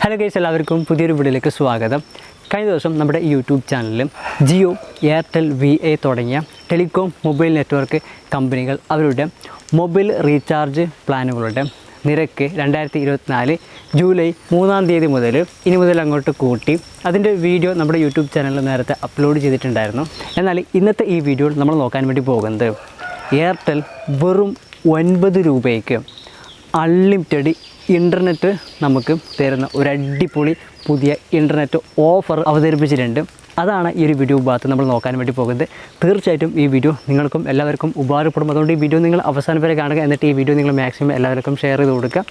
Hello guys, എല്ലാവർക്കും പുതിയൊരു വീഡിയോയിലേക്ക് സ്വാഗതം. കഴിഞ്ഞ ദിവസം നമ്മുടെ യൂട്യൂബ് ചാനലിലും ജിയോ, എയർടെൽ, VA തുടങ്ങിയ ടെലികോം മൊബൈൽ നെറ്റ്വർക്ക് കമ്പനികൾ അവരുടെ മൊബൈൽ റീചാർജ് പ്ലാനുകളുടെ നിരക്ക് 2024 ജൂലൈ 3 തീയതി മുതൽ ഇനി മുതൽ അങ്ങോട്ട് കൂട്ടി അതിൻ്റെ വീഡിയോ നമ്മുടെ യൂട്യൂബ് ചാനലിൽ നേരത്തെ അപ്ലോഡ് ചെയ്തിട്ടുണ്ടായിരുന്നു. എന്നാൽ ഇന്നത്തെ ഈ വീഡിയോയിൽ നമ്മൾ നോക്കാൻ വേണ്ടി പോകുന്നത് എയർടെൽ വെറും 9 രൂപയ്ക്ക് അൺലിമിറ്റഡ് ഇൻ്റർനെറ്റ് നമുക്ക് തരുന്ന ഒരു അടിപൊളി പുതിയ ഇൻ്റർനെറ്റ് ഓഫർ അവതരിപ്പിച്ചിട്ടുണ്ട്. അതാണ് ഈ ഒരു വീഡിയോ ഭാഗത്ത് നമ്മൾ നോക്കാൻ വേണ്ടി പോകുന്നത്. തീർച്ചയായിട്ടും ഈ വീഡിയോ നിങ്ങൾക്കും എല്ലാവർക്കും ഉപകാരപ്പെടും. അതുകൊണ്ട് ഈ വീഡിയോ നിങ്ങൾ അവസാനം വരെ കാണുക. എന്നിട്ട് ഈ വീഡിയോ നിങ്ങൾ മാക്സിമം എല്ലാവർക്കും ഷെയർ ചെയ്ത് കൊടുക്കുക.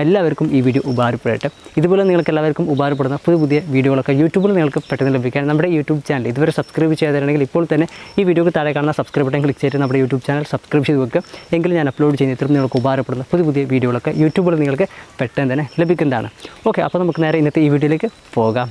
എല്ലാവർക്കും ഈ വീഡിയോ ഉപകാരപ്പെടട്ടെ. ഇതുപോലെ നിങ്ങൾക്ക് എല്ലാവർക്കും ഉപകാരപ്പെടുന്ന പുതിയ വീഡിയോകളൊക്കെ യൂട്യൂബിൽ നിങ്ങൾക്ക് പെട്ടെന്ന് ലഭിക്കാൻ നമ്മുടെ യൂട്യൂബ് ചാനൽ ഇതുവരെ സബ്സ്ക്രൈബ് ചെയ്തിട്ടുണ്ടെങ്കിൽ ഇപ്പോൾ തന്നെ ഈ വീഡിയോക്ക് താഴെ കാണുന്ന സബ്സ്ക്രൈബ് ബട്ടൺ ക്ലിക്ക് ചെയ്തിട്ട് നമ്മുടെ യൂട്യൂബ് ചാനൽ സബ്സ്ക്രൈബ് ചെയ്ത് വെക്കുക. എങ്കിൽ ഞാൻ അപ്ലോഡ് ചെയ്യുന്ന ഇത്രയും നിങ്ങൾക്ക് ഉപകാരപ്പെടുന്ന പുതിയ വീഡിയോകളൊക്കെ യൂട്യൂബിൽ നിങ്ങൾക്ക് പെട്ടെന്ന് തന്നെ ലഭിക്കുന്നതാണ്. ഓക്കെ, അപ്പോൾ നമുക്ക് നേരെ ഇന്നത്തെ ഈ വീഡിയോയിലേക്ക് പോകാം.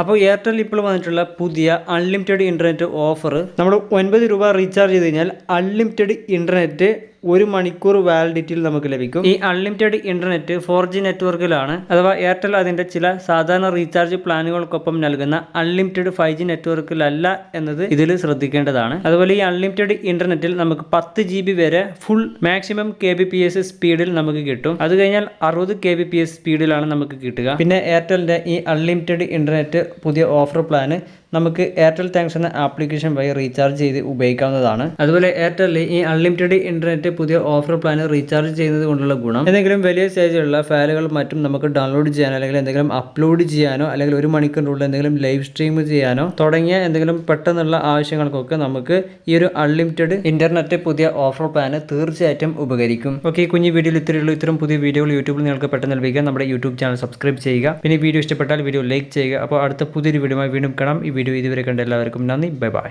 അപ്പോൾ എയർടെൽ ഇപ്പോൾ വന്നിട്ടുള്ള പുതിയ അൺലിമിറ്റഡ് ഇൻ്റർനെറ്റ് ഓഫർ, നമ്മൾ 9 രൂപ റീചാർജ് ചെയ്ത് കഴിഞ്ഞാൽ അൺലിമിറ്റഡ് ഇൻ്റർനെറ്റ് 1 മണിക്കൂർ വാലിഡിറ്റിയിൽ നമുക്ക് ലഭിക്കും. ഈ അൺലിമിറ്റഡ് ഇൻ്റർനെറ്റ് 4G നെറ്റ്വർക്കിലാണ്. അഥവാ എയർടെൽ അതിൻ്റെ ചില സാധാരണ റീചാർജ് പ്ലാനുകൾക്കൊപ്പം നൽകുന്ന അൺലിമിറ്റഡ് 5G നെറ്റ്വർക്കിലല്ല എന്നത് ഇതിൽ ശ്രദ്ധിക്കേണ്ടതാണ്. അതുപോലെ ഈ അൺലിമിറ്റഡ് ഇൻ്റർനെറ്റിൽ നമുക്ക് 10 GB വരെ ഫുൾ മാക്സിമം kbps സ്പീഡിൽ നമുക്ക് കിട്ടും. അത് കഴിഞ്ഞാൽ 60 kbps സ്പീഡിലാണ് നമുക്ക് കിട്ടുക. പിന്നെ എയർടെലിൻ്റെ ഈ അൺലിമിറ്റഡ് ഇൻ്റർനെറ്റ് പുതിയ ഓഫർ പ്ലാന് നമുക്ക് എയർടെൽ താങ്ക്സ് എന്ന ആപ്ലിക്കേഷൻ വഴി റീചാർജ് ചെയ്ത് ഉപയോഗിക്കാവുന്നതാണ്. അതുപോലെ എയർടെലിൽ ഈ അൺലിമിറ്റഡ് ഇൻ്റർനെറ്റ് പുതിയ ഓഫർ പ്ലാൻ റീചാർജ് ചെയ്യുന്നത് കൊണ്ടുള്ള ഗുണം, എന്തെങ്കിലും വലിയ സൈസിലുള്ള ഫയലുകൾ മറ്റും നമുക്ക് ഡൗൺലോഡ് ചെയ്യാനോ അല്ലെങ്കിൽ എന്തെങ്കിലും അപ്ലോഡ് ചെയ്യാനോ അല്ലെങ്കിൽ 1 മണിക്കൂറിനുള്ളിൽ എന്തെങ്കിലും ലൈവ് സ്ട്രീം ചെയ്യാനോ തുടങ്ങിയ എന്തെങ്കിലും പെട്ടെന്നുള്ള ആവശ്യങ്ങൾക്കൊക്കെ നമുക്ക് ഈ ഒരു അൺലിമിറ്റഡ് ഇൻ്റർനെറ്റ് പുതിയ ഓഫർ പ്ലാൻ തീർച്ചയായിട്ടും ഉപകരിക്കും. ഓക്കെ, കുഞ്ഞു വീഡിയോയിൽ ഇത്തരം പുതിയ വീഡിയോകൾ യൂട്യൂബിൽ നിങ്ങൾക്ക് പെട്ടെന്ന് ലഭിക്കാൻ നമ്മുടെ യൂട്യൂബ് ചാനൽ സബ്സ്ക്രൈബ് ചെയ്യുക. പിന്നെ വീഡിയോ ഇഷ്ടപ്പെട്ടാൽ വീഡിയോ ലൈക്ക് ചെയ്യുക. അപ്പോൾ അടുത്ത പുതിയൊരു വീഡിയോയുമായി വീണ്ടും കാണാം. ഈ വീഡിയോ ഇതുവരെ കണ്ട എല്ലാവർക്കും നന്ദി. Bye bye.